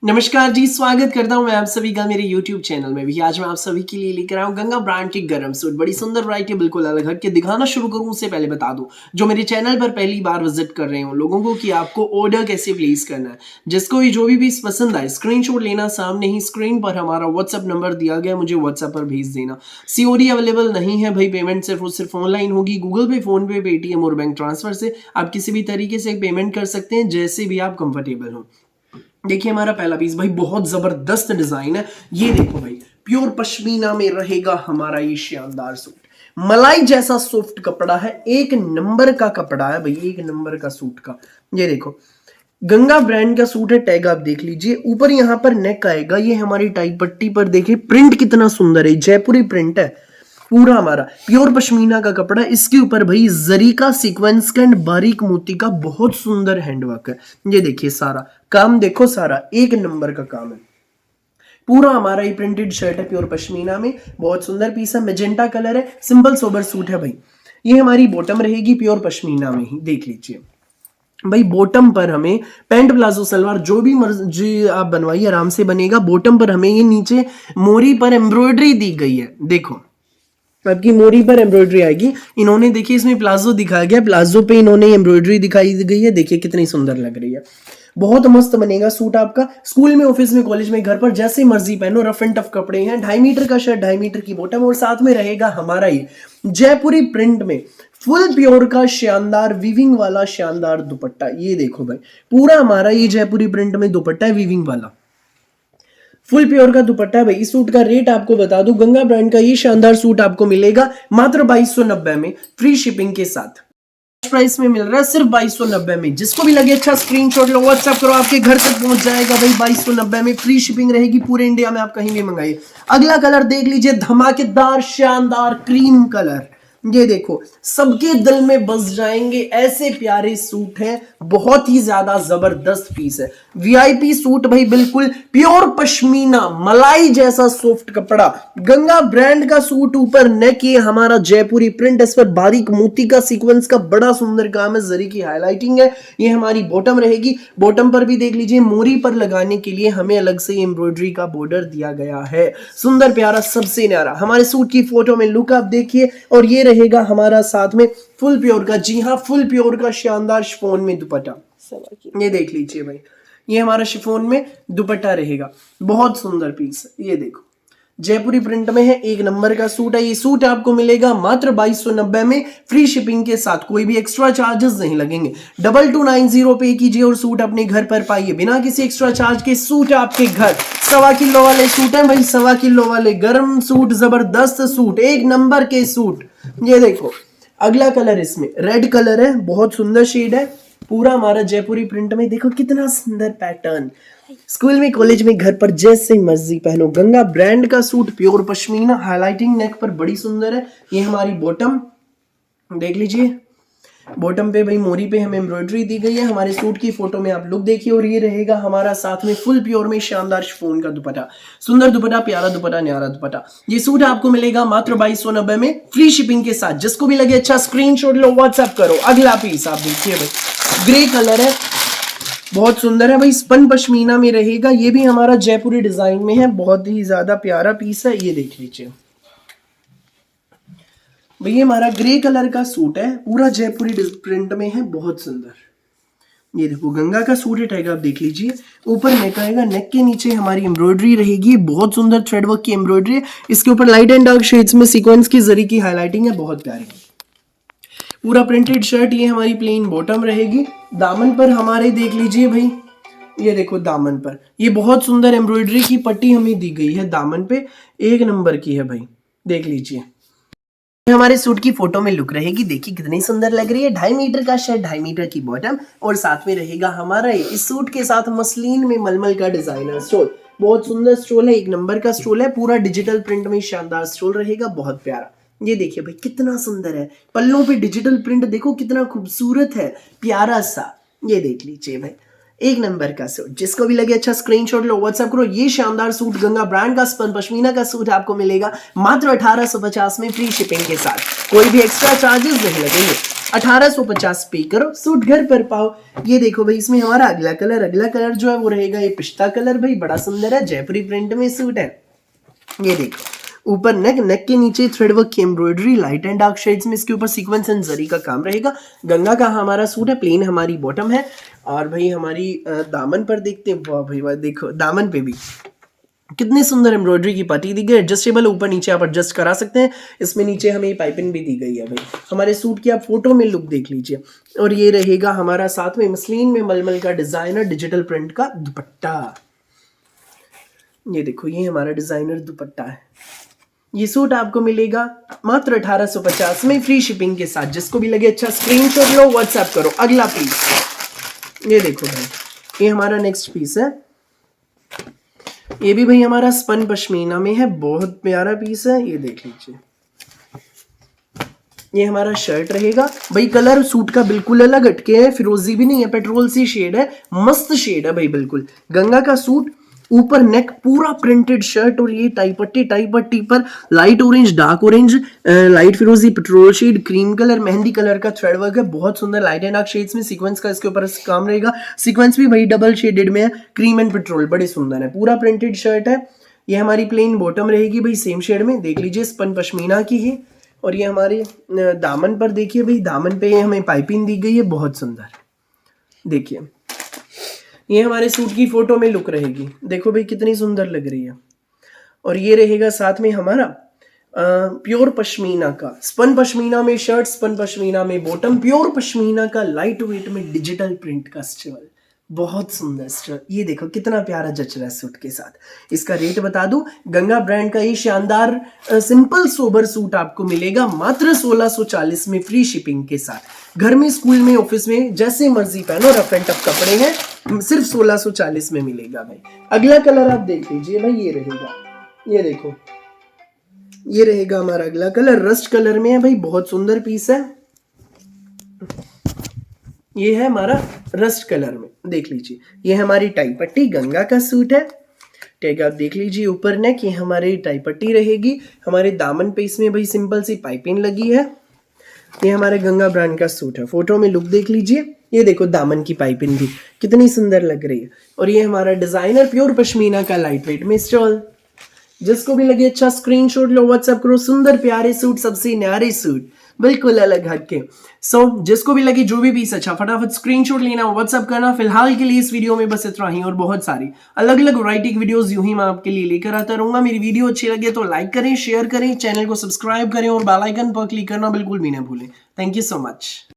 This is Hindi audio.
नमस्कार जी, स्वागत करता हूं मैं आप सभी का मेरे YouTube चैनल में भी। आज मैं आप सभी के लिए लेकर आया हूं गंगा ब्रांड के गरम सूट। बड़ी सुंदर वैरायटी, बिल्कुल अलग हट के दिखाना शुरू करूं उससे पहले बता दूं, जो मेरे चैनल पर पहली बार विजिट कर रहे हो लोगों को, कि आपको ऑर्डर कैसे प्लेस करना है। जिसको भी जो भी पीस पसंद आए स्क्रीनशॉट लेना, सामने ही स्क्रीन पर हमारा व्हाट्सअप नंबर दिया गया, मुझे व्हाट्सएप पर भेज देना। COD अवेलेबल नहीं है भाई, पेमेंट सिर्फ और सिर्फ ऑनलाइन होगी। गूगल पे, फोन पे, पेटीएम और बैंक ट्रांसफर से आप किसी भी तरीके से पेमेंट कर सकते हैं, जैसे भी आप कंफर्टेबल हो। देखिए हमारा पहला पीस भाई बहुत जबरदस्त डिजाइन है। ये देखो भाई, प्योर पश्मीना में रहेगा हमारा ये शानदार सूट। मलाई जैसा सॉफ्ट कपड़ा है, एक नंबर का कपड़ा है भाई, एक नंबर का सूट का। ये देखो गंगा ब्रांड का सूट है, टैग आप देख लीजिए। ऊपर यहाँ पर नेक आएगा, ये हमारी टाई पट्टी पर देखिए प्रिंट कितना सुंदर है, जयपुरी प्रिंट है पूरा हमारा प्योर पश्मीना का कपड़ा। इसके ऊपर भाई जरी का सीक्वेंस का एंड बारीक मोती का बहुत सुंदर हैंडवर्क है। ये देखिए सारा काम देखो, सारा एक नंबर का काम है। पूरा हमारा ये प्रिंटेड शर्ट है प्योर पश्मीना में, बहुत सुंदर पीस है, मैजेंटा कलर है, सिंपल सोबर सूट है भाई। ये हमारी बॉटम रहेगी प्योर पश्मीना में ही, देख लीजिए भाई। बॉटम पर हमें पैंट प्लाजो सलवार जो भी मर्जी आप बनवाइए आराम से बनेगा। बॉटम पर हमें ये नीचे मोरी पर एम्ब्रॉयडरी दी गई है, देखो आपकी मोरी पर एम्ब्रॉयडरी आएगी। इन्होंने देखिए इसमें प्लाजो दिखाया गया, प्लाजो पे इन्होंने एम्ब्रॉयडरी दिखाई गई है, देखिए कितनी सुंदर लग रही है। बहुत मस्त बनेगा सूट आपका। स्कूल में, ऑफिस में, कॉलेज में, घर पर जैसे मर्जी पहनो, रफ एंड टफ कपड़े हैं। 2.5 मीटर का शर्ट, 2.5 मीटर की बॉटम, और साथ में रहेगा हमारा ये जयपुरी प्रिंट में फुल प्योर का शानदार वीविंग वाला शानदार दुपट्टा। ये देखो भाई, पूरा हमारा ये जयपुरी प्रिंट में दुपट्टा है, वीविंग वाला फुल प्योर का दुपट्टा है भाई। इस सूट का रेट आपको बता दूं, गंगा ब्रांड का ये शानदार सूट आपको मिलेगा मात्र 2290 में, फ्री शिपिंग के साथ। प्राइस में मिल रहा है सिर्फ 2290 में। जिसको भी लगे अच्छा स्क्रीनशॉट लो, व्हाट्सएप करो, आपके घर तक पहुंच जाएगा भाई। 2290 में फ्री शिपिंग रहेगी पूरे इंडिया में, आप कहीं भी मंगाइए। अगला कलर देख लीजिए, धमाकेदार शानदार क्रीम कलर। ये देखो सबके दिल में बस जाएंगे ऐसे प्यारे सूट हैं, बहुत ही ज्यादा जबरदस्त पीस है। VIP सूट भाई, बिल्कुल प्योर पश्मीना, मलाई जैसा सॉफ्ट कपड़ा, गंगा ब्रांड का सूट। ऊपर नेक ये हमारा जयपुरी प्रिंट, इस पर बारीक मोती का सीक्वेंस का बड़ा सुंदर काम है, जरी की हाईलाइटिंग है। ये हमारी बॉटम रहेगी। बॉटम पर भी देख लीजिए, मोरी पर लगाने के लिए हमें अलग से एम्ब्रॉयडरी का बॉर्डर दिया गया है, सुंदर प्यारा, सबसे न्यारा। हमारे सूट की फोटो में लुक आप देखिए, और ये रहेगा हमारा साथ में फुल प्योर का, जी हाँ फुल प्योर का शानदार शिफॉन में दुपट्टा। ये देख लीजिए भाई, ये हमारा शिफॉन में दुपट्टा रहेगा, बहुत सुंदर पीस है। ये देखो जयपुरी प्रिंट में है, एक नंबर का सूट है। ये सूट आपको मिलेगा मात्र 2290 में, फ्री शिपिंग के साथ, कोई भी एक्स्ट्रा चार्जेस नहीं लगेंगे। 2290 पे कीजिए और सूट अपने घर पर पाइए बिना किसी एक्स्ट्रा चार्ज के। सूट आपके घर, 1.25 किलो वाले सूट है भाई, 1.25 किलो वाले गर्म सूट, जबरदस्त सूट, एक नंबर के सूट। ये देखो अगला कलर, इसमें रेड कलर है, बहुत सुंदर शेड है, पूरा हमारा जयपुरी प्रिंट में। देखो कितना सुंदर पैटर्न, स्कूल में, कॉलेज में, घर पर जैसे मर्जी पहनो। गंगा ब्रांड का सूट प्योर पश्मीना, हाईलाइटिंग नेक पर बड़ी सुंदर है। ये हमारी बॉटम देख लीजिए, बॉटम पे भाई मोरी पे हमें एम्ब्रॉयडरी दी गई है। हमारे सूट की फोटो में आप लुक देखिए, और ये रहेगा हमारा साथ में फुल प्योर में शानदार शिफॉन का दुपट्टा, सुंदर दुपट्टा, प्यारा दुपट्टा, न्यारा दुपट्टा। ये सूट आपको मिलेगा मात्र 2290 में, फ्री शिपिंग के साथ। जिसको भी लगे अच्छा स्क्रीनशॉट लो, व्हाट्सएप करो। अगला पीस आप देखिए भाई, ग्रे कलर है, बहुत सुंदर है भाई, स्पन पश्मीना में रहेगा। ये भी हमारा जयपुरी डिजाइन में है, बहुत ही ज्यादा प्यारा पीस है। ये देख लीजिए भाई, ये हमारा ग्रे कलर का सूट है, पूरा जयपुरी प्रिंट में है, बहुत सुंदर। ये देखो गंगा का सूट है, टैग आप देख लीजिए। ऊपर नेक आएगा, नेक के नीचे हमारी एम्ब्रॉयडरी रहेगी, बहुत सुंदर थ्रेड वर्क की एम्ब्रॉयडरी है। इसके ऊपर लाइट एंड डार्क शेड्स में सीक्वेंस की जरी की हाईलाइटिंग है, बहुत प्यारी। पूरा प्रिंटेड शर्ट, ये हमारी प्लेन बॉटम रहेगी। दामन पर हमारे देख लीजिए भाई, ये देखो दामन पर ये बहुत सुंदर एम्ब्रॉयडरी की पट्टी हमें दी गई है, दामन पे एक नंबर की है भाई, देख लीजिए। हमारे सूट की फोटो में लुक रहेगी, देखिए कितनी सुंदर लग रही है। 2.5 मीटर का शर्ट, 2.5 मीटर की बॉटम, और साथ में रहेगा हमारा इस सूट के साथ मसलिन में मलमल का डिजाइनर स्टोल, बहुत सुंदर स्टोल है, एक नंबर का स्टोल है। पूरा डिजिटल प्रिंट में शानदार स्टोल रहेगा, बहुत प्यारा। ये देखिए भाई कितना सुंदर है, पल्लों पे डिजिटल प्रिंट देखो कितना खूबसूरत है, प्यारा सा। ये देख लीजिए भाई, एक नंबर का सूट। जिसको भी लगे अच्छा स्क्रीनशॉट लो, व्हाट्सएप करो। ये शानदार सूट गंगा ब्रांड का स्पन पश्मीना का सूट आपको मिलेगा मात्र 1850 में, फ्री शिपिंग के साथ, कोई भी एक्स्ट्रा चार्जेस नहीं लगेंगे। 1850 पे करो, सूट घर पर पाओ। ये देखो भाई, इसमें हमारा अगला कलर जो है वो रहेगा ये पिस्ता कलर। भाई बड़ा सुंदर है, जयपुरी प्रिंट में सूट है। ये देखो ऊपर नेक के नीचे थ्रेड वर्क की embroidery, light and dark shades में इसके ऊपर सीक्वेंस एंड जरी का काम रहेगा। गंगा का हमारा सूट है, प्लेन हमारी बॉटम है। और भाई हमारी दामन पर देखते हैं, वाह भाई वाह, देखो दामन पे भी कितनी सुंदर एम्ब्रॉयडरी की पट्टी दी गई, एडजस्टेबल, ऊपर नीचे आप एडजस्ट करा सकते हैं। इसमें नीचे हमें पाइपिंग भी दी गई है। भाई हमारे सूट की आप फोटो में लुक देख लीजिए। और ये रहेगा हमारा साथ में मसलिन में मलमल का डिजाइनर डिजिटल प्रिंट का दुपट्टा। ये देखो, ये हमारा डिजाइनर दुपट्टा है। ये सूट आपको मिलेगा मात्र 1850 में, फ्री शिपिंग के साथ। जिसको भी लगे अच्छा स्क्रीनशॉट लो, व्हाट्सएप करो। अगला पीस ये देखो भाई, ये हमारा नेक्स्ट पीस है। ये भी भाई हमारा स्पन पश्मीना में है, बहुत प्यारा पीस है। ये देख लीजिए, ये हमारा शर्ट रहेगा। भाई कलर सूट का बिल्कुल अलग हटके है, फिरोजी भी नहीं है, पेट्रोल सी शेड है, मस्त शेड है भाई बिल्कुल। गंगा का सूट, ऊपर नेक पूरा प्रिंटेड शर्ट, और ये टाई पट्टी पर light orange, dark orange, light फिरोजी, पेट्रोल शेड, क्रीम कलर, मेहंदी कलर का थ्रेड वर्क है। बहुत सुंदर लाइट एंड डार्क शेड्स में सीक्वेंस का इसके ऊपर काम रहेगा। सीक्वेंस भी भाई डबल शेडेड में है, क्रीम एंड पेट्रोल, बड़े सुंदर है। पूरा प्रिंटेड शर्ट है। ये हमारी प्लेन बॉटम रहेगी भाई, सेम शेड में, देख लीजिए, स्पन पश्मीना की है। और ये हमारे दामन पर देखिए भाई, दामन पे हमें पाइपिंग दी गई है, बहुत सुंदर। देखिए ये हमारे सूट की फोटो में लुक रहेगी, देखो भाई कितनी सुंदर लग रही है। और ये रहेगा साथ में हमारा प्योर पश्मीना का, स्पन पश्मीना में शर्ट, स्पन पश्मीना में बॉटम, प्योर पश्मीना का लाइट वेट में डिजिटल प्रिंट का स्टोल, बहुत सुंदर स्टोल। ये देखो कितना प्यारा जच रहा है सूट के साथ। इसका रेट बता दूं, गंगा ब्रांड का ये शानदार सिंपल सोबर सूट आपको मिलेगा मात्र 1640 में, फ्री शिपिंग के साथ। घर में, स्कूल में, ऑफिस में, जैसे मर्जी पहनो, रफ एंड टफ कपड़े हैं, सिर्फ 1640 में मिलेगा भाई। अगला कलर आप देख लीजिए भाई, ये रहेगा, ये देखो, ये रहेगा हमारा अगला कलर, रस्ट कलर में है भाई, बहुत सुंदर पीस है। ये है हमारा रस्ट कलर में, देख लीजिए। ये हमारी टाई पट्टी, गंगा का सूट है। टैग आप देख लीजिए, ऊपर नेक, ये हमारी टाई पट्टी रहेगी। हमारे दामन पे इसमें भाई सिंपल सी पाइपिंग लगी है। ये हमारे गंगा ब्रांड का सूट है, फोटो में लुक देख लीजिए। ये देखो दामन की पाइपिंग भी कितनी सुंदर लग रही है। और ये हमारा डिजाइनर प्योर पश्मीना का लाइट वेट में स्टॉल। जिसको भी लगे अच्छा स्क्रीनशॉट लो, व्हाट्सएप करो। सुंदर प्यारे सूट, सबसे न्यारे सूट, बिल्कुल अलग हटके। जिसको भी लगे जो भी पीस अच्छा, फटाफट स्क्रीनशॉट लेना, व्हाट्सएप करना। फिलहाल के लिए इस वीडियो में बस इतना ही, और बहुत सारी अलग अलग वैरायटी की वीडियोस यूं ही मैं आपके लिए लेकर आता रहूंगा। मेरी वीडियो अच्छी लगे तो लाइक करें, शेयर करें, चैनल को सब्सक्राइब करें और बेल आइकन पर क्लिक करना बिल्कुल भी ना भूलें। Thank you so much.